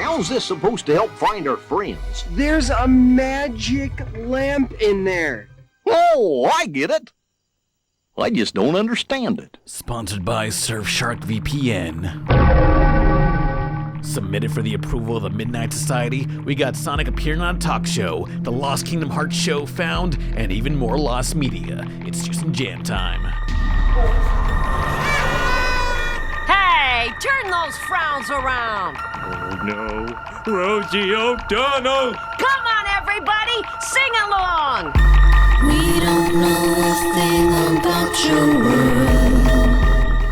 How's this supposed to help find our friends? There's a magic lamp in there. Oh, I get it. I just don't understand it. Sponsored by Surfshark VPN. Submitted for the approval of the Midnight Society, we got Sonic appearing on a talk show, the Lost Kingdom Hearts show found, and even more lost media. It's Juice and Jam time. Hey, turn those frowns around. Oh no, Rosie O'Donnell! Come on, everybody, sing along. We don't know a thing about your world.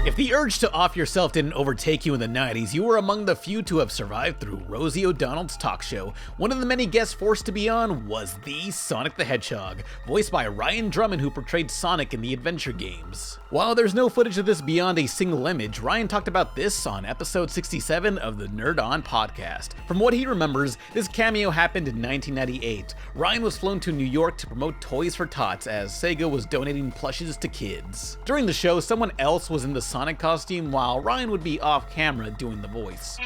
If the urge to off yourself didn't overtake you in the 90s, you were among the few to have survived through Rosie O'Donnell's talk show. One of the many guests forced to be on was the Sonic the Hedgehog, voiced by Ryan Drummond, who portrayed Sonic in the adventure games. While there's no footage of this beyond a single image, Ryan talked about this on episode 67 of the Nerd On podcast. From what he remembers, this cameo happened in 1998. Ryan was flown to New York to promote Toys for Tots as Sega was donating plushes to kids. During the show, someone else was in the Sonic costume while Ryan would be off camera doing the voice.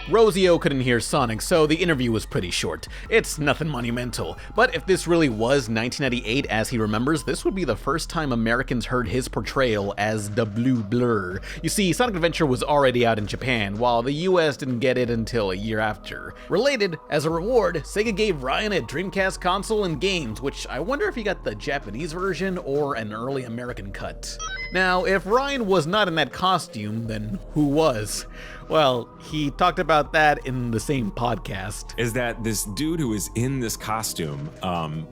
Rosie O couldn't hear Sonic, so the interview was pretty short. It's nothing monumental, but if this really was 1998 as he remembers, this would be the first time Americans heard his portrayal as the Blue Blur. You see, Sonic Adventure was already out in Japan, while the US didn't get it until a year after. Related, as a reward, Sega gave Ryan a Dreamcast console and games, which I wonder if he got the Japanese version or an early American cut. Now, if Ryan was not in that costume, then who was? Well, he talked about that in the same podcast. Is that this dude who was in this costume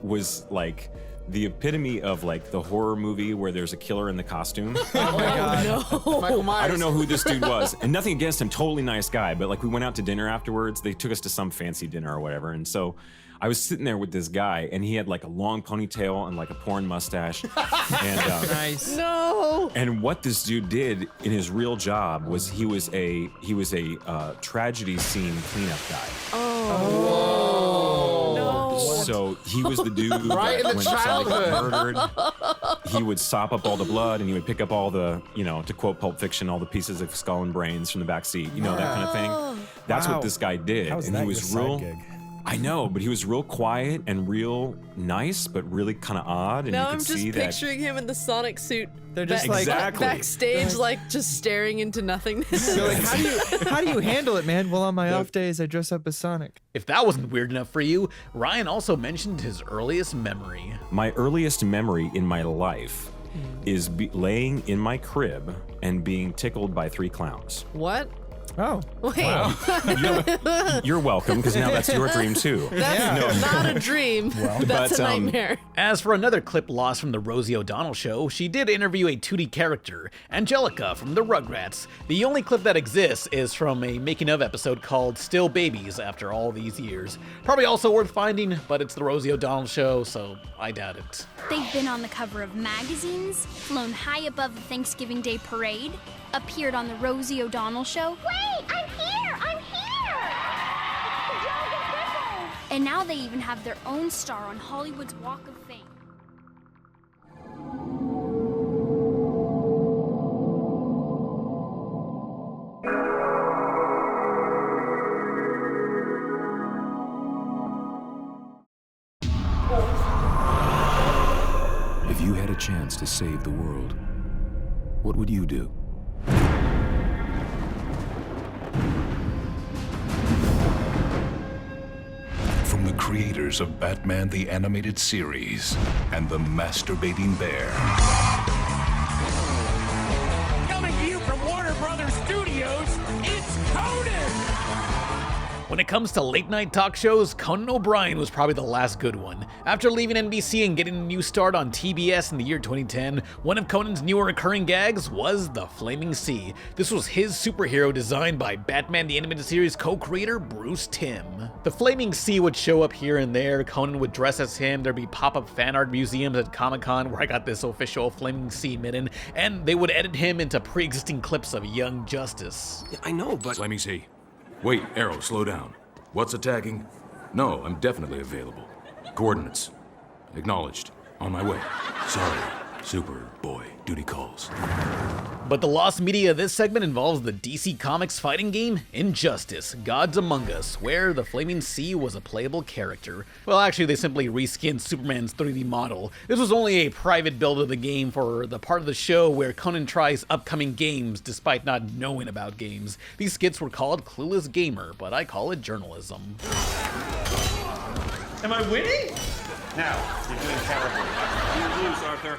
was like the epitome of like the horror movie where there's a killer in the costume. Oh my god. No. Michael Myers. I don't know who this dude was, and nothing against him, totally nice guy, but like we went out to dinner afterwards. They took us to some fancy dinner or whatever, and so I was sitting there with this guy, and he had like a long ponytail and like a porn mustache. And, nice. No. And what this dude did in his real job was he was a tragedy scene cleanup guy. Oh. No. So he was the dude Right that in the when somebody got childhood. murdered, he would sop up all the blood and he would pick up all the, you know, to quote Pulp Fiction, all the pieces of skull and brains from the back seat, you know, that kind of thing. That's what this guy did. How's and that he was your real. side gig? I know, but he was real quiet and real nice, but really kind of odd. And Now you I'm could just see that. picturing him in the Sonic suit. They're just like- Exactly. backstage, like just staring into nothingness. So like, how do you handle it, man? Well, on my off days, I dress up as Sonic. If that wasn't weird enough for you, Ryan also mentioned his earliest memory. My earliest memory in my life is laying in my crib and being tickled by 3 clowns. What? Oh. Wait. You're welcome, because now that's your dream too. That's not a dream. That's a nightmare. As for another clip lost from the Rosie O'Donnell show, she did interview a 2D character, Angelica from the Rugrats. The only clip that exists is from a making of episode called Still Babies after all these years. Probably also worth finding, but it's the Rosie O'Donnell show, so I doubt it. They've been on the cover of magazines, flown high above the Thanksgiving Day parade, appeared on the Rosie O'Donnell show. Wait, I'm here! I'm here! And now they even have their own star on Hollywood's Walk of Fame. If you had a chance to save the world, what would you do? From the creators of Batman the Animated Series and The Masturbating Bear. Coming to you from Warner Brothers Studios, it's Conan! When it comes to late night talk shows, Conan O'Brien was probably the last good one. After leaving NBC and getting a new start on TBS in the year 2010, one of Conan's newer recurring gags was the Flaming Sea. This was his superhero designed by Batman the Animated Series co-creator Bruce Timm. The Flaming Sea would show up here and there, Conan would dress as him, there'd be pop-up fan art museums at Comic-Con where I got this official Flaming Sea mitten, and they would edit him into pre-existing clips of Young Justice. Yeah, I know, but... Flaming Sea. Wait, Arrow, slow down. What's attacking? No, I'm definitely available. Coordinates. Acknowledged. On my way. Sorry, Superboy. Duty calls. But the lost media of this segment involves the DC Comics fighting game Injustice: Gods Among Us, where the Flaming Sea was a playable character. Well, actually, they simply reskinned Superman's 3D model. This was only a private build of the game for the part of the show where Conan tries upcoming games despite not knowing about games. These skits were called Clueless Gamer, but I call it journalism. Am I winning? No, you're doing terribly. You lose, Arthur.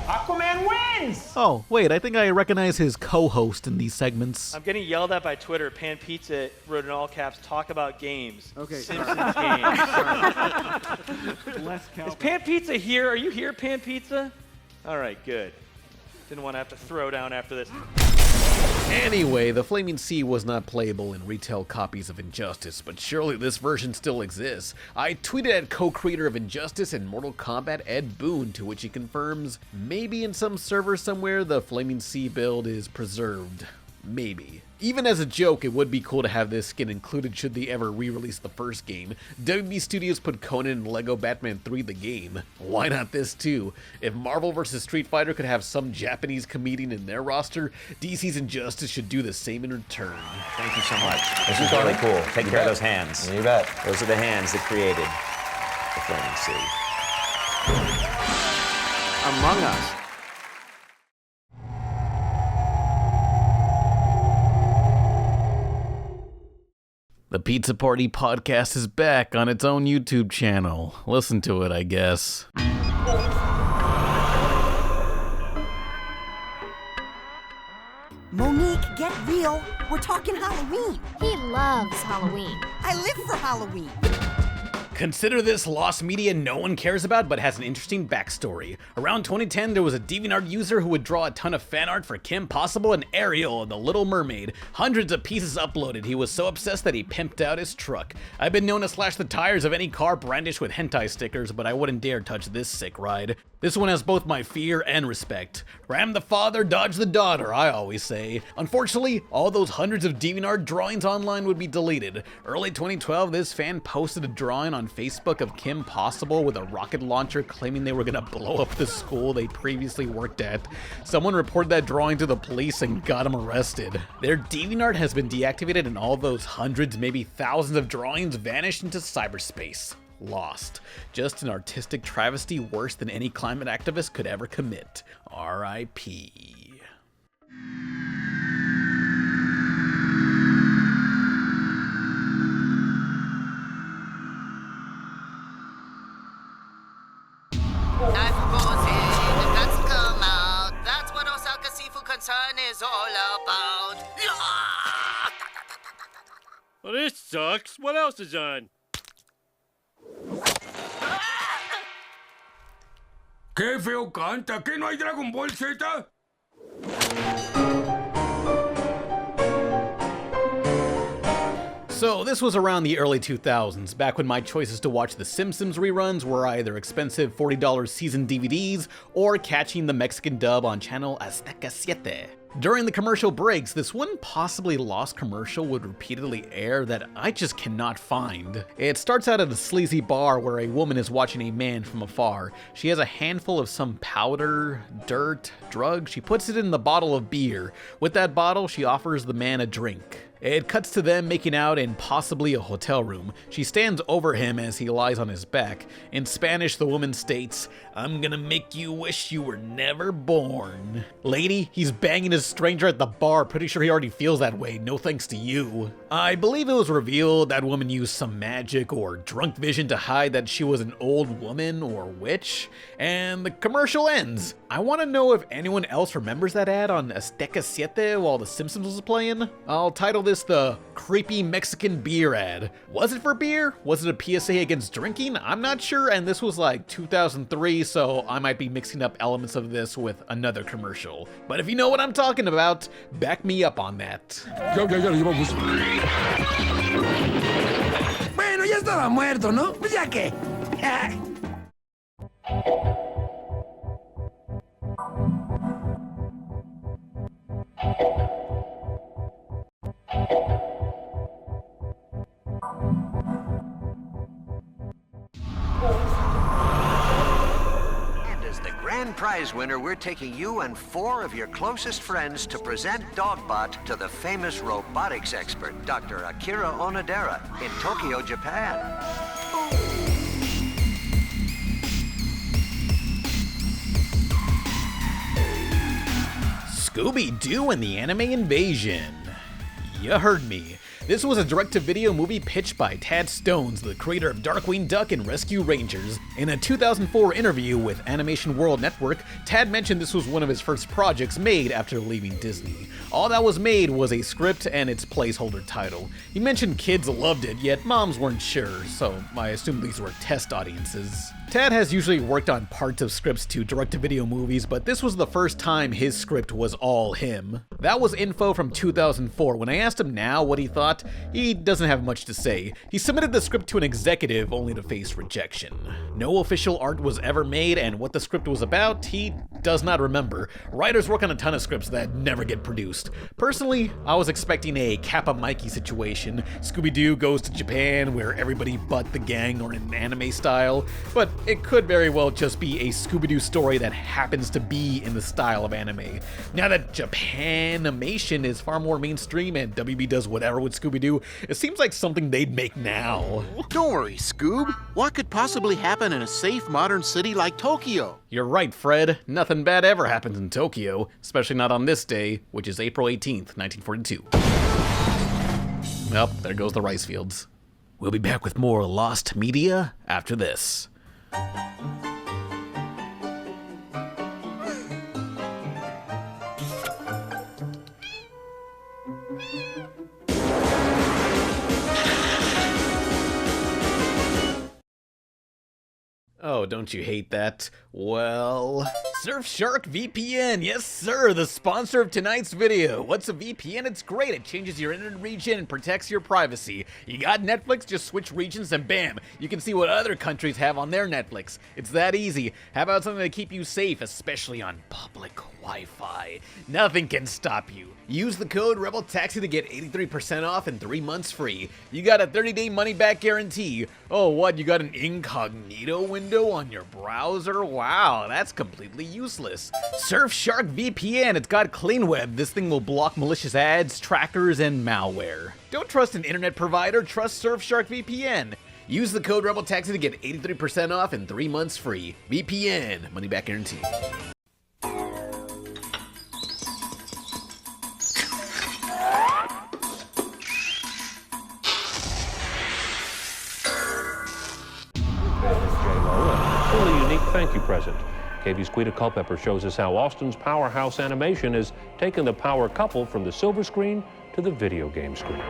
Aquaman wins! Oh, wait, I think I recognize his co-host in these segments. I'm getting yelled at by Twitter. Pan Pizza wrote in all caps, talk about games. Okay. Simpsons games. Is Pan Pizza here? Are you here, Pan Pizza? All right, good. Didn't want to have to throw down after this. Anyway, the Flaming Sea was not playable in retail copies of Injustice, but surely this version still exists. I tweeted at co-creator of Injustice and Mortal Kombat Ed Boon, to which he confirms maybe in some server somewhere the Flaming Sea build is preserved. Maybe. Even as a joke, it would be cool to have this skin included should they ever re-release the first game. WB Studios put Conan in Lego Batman 3 the game. Why not this too? If Marvel vs. Street Fighter could have some Japanese comedian in their roster, DC's Injustice should do the same in return. Thank you so much. This is really cool. Take care of those hands. You bet. Those are the hands that created the Flaming Sea. Among Us. The Pizza Party podcast is back on its own YouTube channel. Listen to it, I guess. Monique, get real. We're talking Halloween. He loves Halloween. I live for Halloween. Consider this lost media no one cares about but has an interesting backstory. Around 2010, there was a DeviantArt user who would draw a ton of fan art for Kim Possible and Ariel and the Little Mermaid. Hundreds of pieces uploaded. He was so obsessed that he pimped out his truck. I've been known to slash the tires of any car brandished with hentai stickers, but I wouldn't dare touch this sick ride. This one has both my fear and respect. Ram the father, dodge the daughter, I always say. Unfortunately, all those hundreds of DeviantArt drawings online would be deleted. Early 2012, this fan posted a drawing on Facebook of Kim Possible with a rocket launcher claiming they were gonna blow up the school they previously worked at. Someone reported that drawing to the police and got him arrested. Their DeviantArt has been deactivated and all those hundreds, maybe thousands of drawings vanished into cyberspace. Lost. Just an artistic travesty worse than any climate activist could ever commit. R.I.P. I suppose the guts come out. That's what Osaka Seafood Concern is all about. Well, this sucks. What else is on? ¡Qué feo canta! ¿Qué no hay Dragon Ball Z? So this was around the early 2000s, back when my choices to watch The Simpsons reruns were either expensive $40 season DVDs or catching the Mexican dub on channel Azteca 7. During the commercial breaks, this one possibly lost commercial would repeatedly air that I just cannot find. It starts out at a sleazy bar where a woman is watching a man from afar. She has a handful of some powder, dirt, drug. She puts it in the bottle of beer. With that bottle, she offers the man a drink. It cuts to them making out in possibly a hotel room. She stands over him as he lies on his back. In Spanish, the woman states, "I'm gonna make you wish you were never born." Lady, he's banging his stranger at the bar. Pretty sure he already feels that way. No thanks to you. I believe it was revealed that woman used some magic or drunk vision to hide that she was an old woman or witch. And the commercial ends. I want to know if anyone else remembers that ad on Azteca 7 while The Simpsons was playing. I'll title this the creepy Mexican beer ad. Was it for beer? Was it a PSA against drinking? I'm not sure, and this was like 2003, so I might be mixing up elements of this with another commercial. But if you know what I'm talking about, back me up on that. Bueno, ya estaba muerto, ¿no? Pues ya qué. grand prize winner, we're taking you and 4 of your closest friends to present Dogbot to the famous robotics expert, Dr. Akira Onodera, in Tokyo, Japan. Scooby-Doo and the Anime Invasion. You heard me. This was a direct-to-video movie pitched by Tad Stones, the creator of Darkwing Duck and Rescue Rangers. In a 2004 interview with Animation World Network, Tad mentioned this was one of his first projects made after leaving Disney. All that was made was a script and its placeholder title. He mentioned kids loved it, yet moms weren't sure, so I assume these were test audiences. Tad has usually worked on parts of scripts to direct-to-video movies, but this was the first time his script was all him. That was info from 2004. When I asked him now what he thought, he doesn't have much to say. He submitted the script to an executive only to face rejection. No official art was ever made, and what the script was about, he does not remember. Writers work on a ton of scripts that never get produced. Personally, I was expecting a Kappa Mikey situation. Scooby-Doo goes to Japan where everybody but the gang are in anime style, but it could very well just be a Scooby-Doo story that happens to be in the style of anime. Now that Japanimation is far more mainstream and WB does whatever with Scooby-Doo, it seems like something they'd make now. Don't worry, Scoob. What could possibly happen in a safe modern city like Tokyo? You're right, Fred. Nothing bad ever happens in Tokyo, especially not on this day, which is April 18th, 1942. Well, there goes the rice fields. We'll be back with more Lost Media after this. Oh, don't you hate that? Well, Surfshark VPN, yes sir, the sponsor of tonight's video. What's a VPN? It's great, it changes your internet region and protects your privacy. You got Netflix, just switch regions and bam, you can see what other countries have on their Netflix. It's that easy. How about something to keep you safe, especially on public Wi-Fi? Nothing can stop you. Use the code RebelTaxi to get 83% off and 3 months free. You got a 30-day money-back guarantee. Oh, what, you got an incognito window on your browser? Wow, that's completely useless. Surfshark VPN, it's got clean web. This thing will block malicious ads, trackers, and malware. Don't trust an internet provider, trust Surfshark VPN. Use the code RebelTaxi to get 83% off and 3 months free. VPN, money-back guarantee. Thank you present. KV's Quita Culpepper shows us how Austin's powerhouse animation has taken the power couple from the silver screen to the video game screen.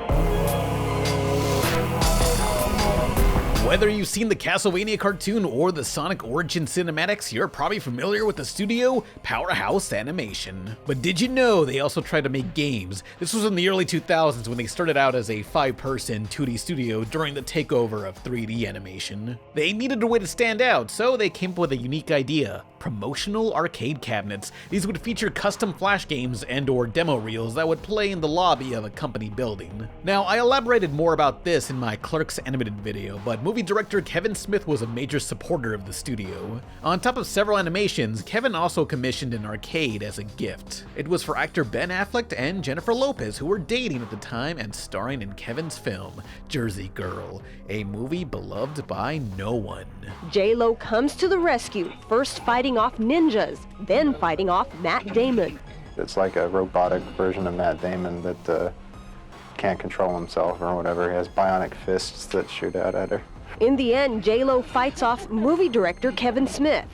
Whether you've seen the Castlevania cartoon or the Sonic Origin cinematics, you're probably familiar with the studio Powerhouse Animation. But did you know they also tried to make games? This was in the early 2000s when they started out as a 5-person 2D studio during the takeover of 3D animation. They needed a way to stand out, so they came up with a unique idea: promotional arcade cabinets. These would feature custom flash games and/or demo reels that would play in the lobby of a company building. Now, I elaborated more about this in my Clerks animated video, but movie director Kevin Smith was a major supporter of the studio. On top of several animations, Kevin also commissioned an arcade as a gift. It was for actor Ben Affleck and Jennifer Lopez, who were dating at the time and starring in Kevin's film, Jersey Girl, a movie beloved by no one. J-Lo comes to the rescue, first fighting off ninjas, then fighting off Matt Damon. It's like a robotic version of Matt Damon that can't control himself or whatever. He has bionic fists that shoot out at her. In the end, J-Lo fights off movie director Kevin Smith.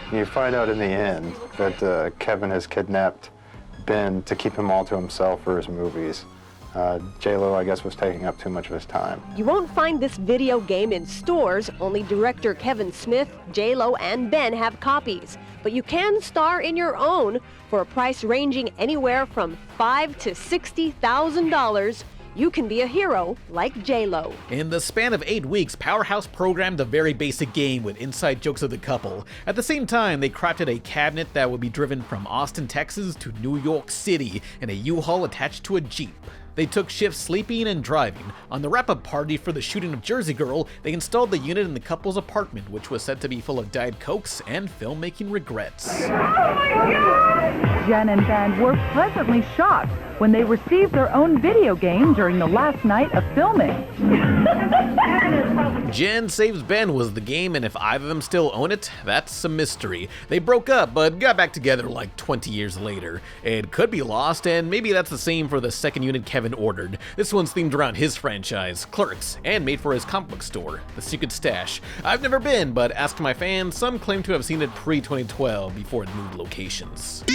You find out in the end that Kevin has kidnapped Ben to keep him all to himself for his movies. J-Lo, I guess, was taking up too much of his time. You won't find this video game in stores. Only director Kevin Smith, J-Lo, and Ben have copies. But you can star in your own for a price ranging anywhere from $5,000 to $60,000. You can be a hero like J-Lo. In the span of 8 weeks, Powerhouse programmed a very basic game with inside jokes of the couple. At the same time, they crafted a cabinet that would be driven from Austin, Texas to New York City in a U-Haul attached to a Jeep. They took shifts sleeping and driving. On the wrap-up party for the shooting of Jersey Girl, they installed the unit in the couple's apartment, which was said to be full of Diet Cokes and filmmaking regrets. Jen and Ben were pleasantly shocked when they received their own video game during the last night of filming. Jen Saves Ben was the game, and if either of them still own it, that's a mystery. They broke up, but got back together like 20 years later. It could be lost, and maybe that's the same for the second unit Kevin ordered. This one's themed around his franchise, Clerks, and made for his comic book store, The Secret Stash. I've never been, but asked my fans, some claim to have seen it pre-2012 before it moved locations.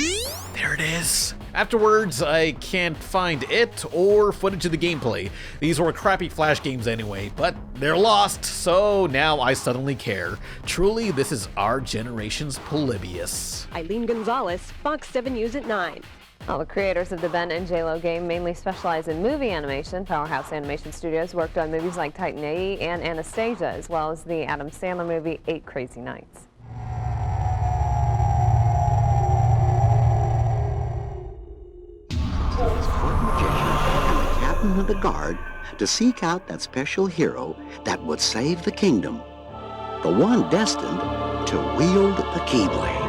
There it is. Afterwards, I can't find it or footage of the gameplay. These were crappy Flash games anyway, but they're lost, so now I suddenly care. Truly, this is our generation's Polybius. Eileen Gonzalez, Fox 7 News at 9. Well, the creators of the Ben and J-Lo game mainly specialize in movie animation. Powerhouse Animation Studios worked on movies like Titan AE and Anastasia, as well as the Adam Sandler movie 8 Crazy Nights. Of the guard to seek out that special hero that would save the kingdom, the one destined to wield the Keyblade.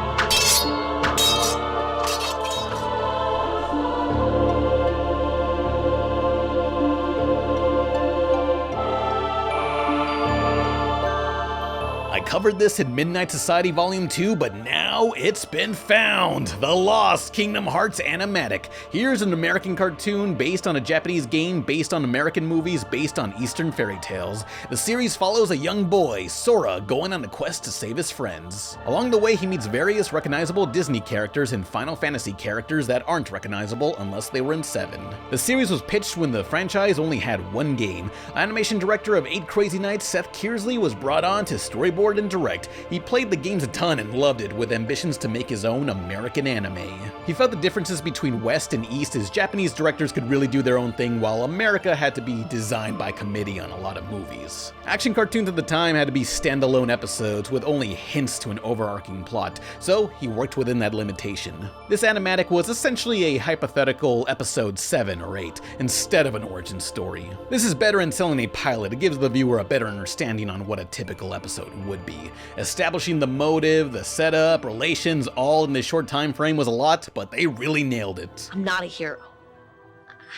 I covered this in Midnight Society Volume 2, but now it's been found! The Lost Kingdom Hearts Animatic. Here's an American cartoon based on a Japanese game, based on American movies, based on Eastern fairy tales. The series follows a young boy, Sora, going on a quest to save his friends. Along the way, he meets various recognizable Disney characters and Final Fantasy characters that aren't recognizable unless they were in 7. The series was pitched when the franchise only had one game. Animation director of 8 Crazy Nights, Seth Kearsley, was brought on to storyboard and direct. He played the games a ton and loved it, with ambitions to make his own American anime. He felt the differences between West and East as Japanese directors could really do their own thing, while America had to be designed by committee on a lot of movies. Action cartoons at the time had to be standalone episodes with only hints to an overarching plot, so he worked within that limitation. This animatic was essentially a hypothetical episode 7 or 8, instead of an origin story. This is better in selling a pilot. It gives the viewer a better understanding on what a typical episode would be. Establishing the motive, the setup, relations, all in this short time frame was a lot, but they really nailed it. I'm not a hero.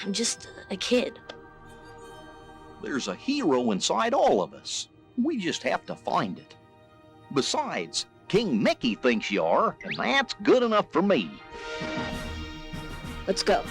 I'm just a kid. There's a hero inside all of us. We just have to find it. Besides, King Mickey thinks you are, and that's good enough for me. Let's go.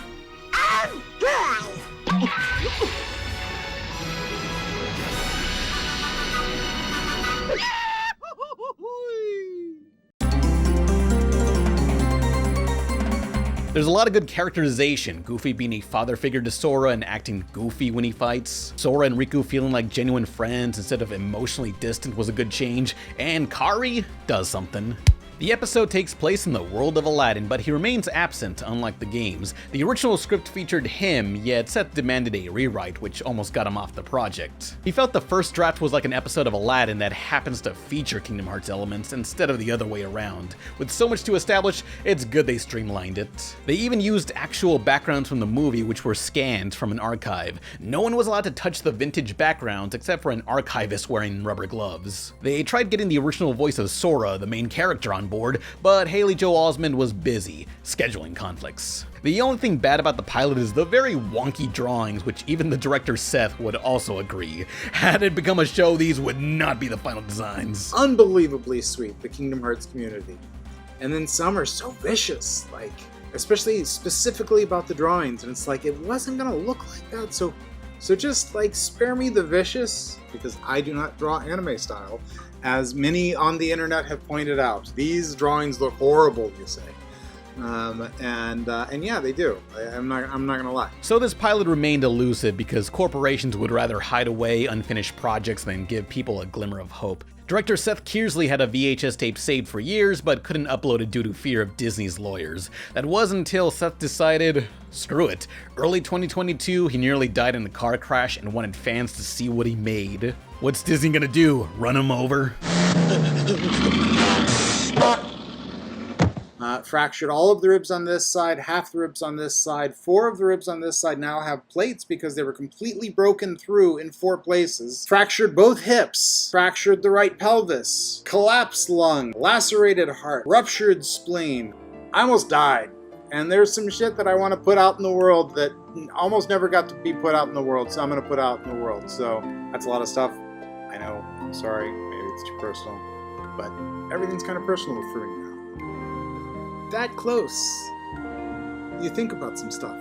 There's a lot of good characterization, Goofy being a father figure to Sora and acting goofy when he fights, Sora and Riku feeling like genuine friends instead of emotionally distant was a good change, and Kari does something. The episode takes place in the world of Aladdin, but he remains absent, unlike the games. The original script featured him, yet Seth demanded a rewrite, which almost got him off the project. He felt the first draft was like an episode of Aladdin that happens to feature Kingdom Hearts elements instead of the other way around. With so much to establish, it's good they streamlined it. They even used actual backgrounds from the movie, which were scanned from an archive. No one was allowed to touch the vintage backgrounds except for an archivist wearing rubber gloves. They tried getting the original voice of Sora, the main character, on board, but Haley Joel Osment was busy, scheduling conflicts. The only thing bad about the pilot is the very wonky drawings, which even the director Seth would also agree. Had it become a show, these would not be the final designs. Unbelievably sweet, the Kingdom Hearts community. And then some are so vicious, like, especially specifically about the drawings, and it's like, it wasn't gonna look like that, so just, like, spare me the vicious, because I do not draw anime style. As many on the internet have pointed out, these drawings look horrible, you say. And yeah, they do. I'm not gonna lie. So this pilot remained elusive because corporations would rather hide away unfinished projects than give people a glimmer of hope. Director Seth Kearsley had a VHS tape saved for years, but couldn't upload it due to fear of Disney's lawyers. That wasn't until Seth decided, screw it. Early 2022, he nearly died in a car crash and wanted fans to see what he made. What's Disney gonna do? Run him over? Fractured all of the ribs on this side, half the ribs on this side. 4 of the ribs on this side now have plates because they were completely broken through in 4 places. Fractured both hips. Fractured the right pelvis. Collapsed lung. Lacerated heart. Ruptured spleen. I almost died. And there's some shit that I want to put out in the world that almost never got to be put out in the world, so I'm going to put out in the world. So that's a lot of stuff. I know. I'm sorry. Maybe it's too personal. But everything's kind of personal for me now. That close. You think about some stuff.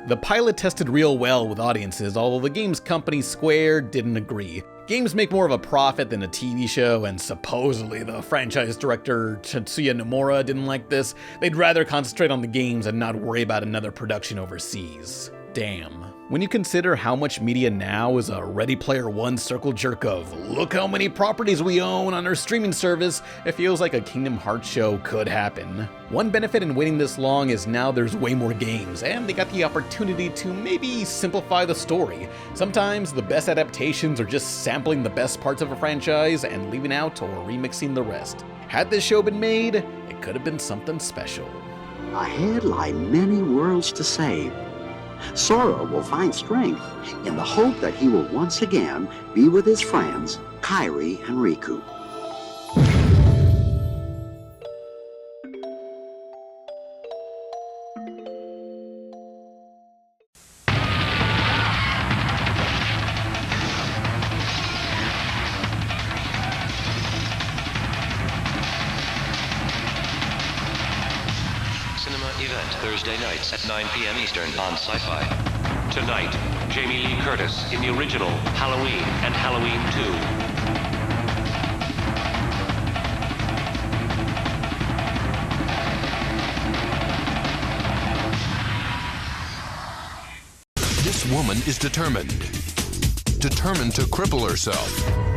The pilot tested real well with audiences, although the game's company Square didn't agree. Games make more of a profit than a TV show, and supposedly the franchise director Tetsuya Nomura didn't like this. They'd rather concentrate on the games and not worry about another production overseas. Damn. When you consider how much media now is a Ready Player One circle jerk of, look how many properties we own on our streaming service, it feels like a Kingdom Hearts show could happen. One benefit in waiting this long is now there's way more games, and they got the opportunity to maybe simplify the story. Sometimes the best adaptations are just sampling the best parts of a franchise and leaving out or remixing the rest. Had this show been made, it could have been something special. Ahead lie many worlds to save. Sora will find strength in the hope that he will once again be with his friends, Kairi and Riku. Thursday nights at 9 p.m. Eastern on Sci-Fi. Tonight, Jamie Lee Curtis in the original Halloween and Halloween 2. This woman is determined to cripple herself.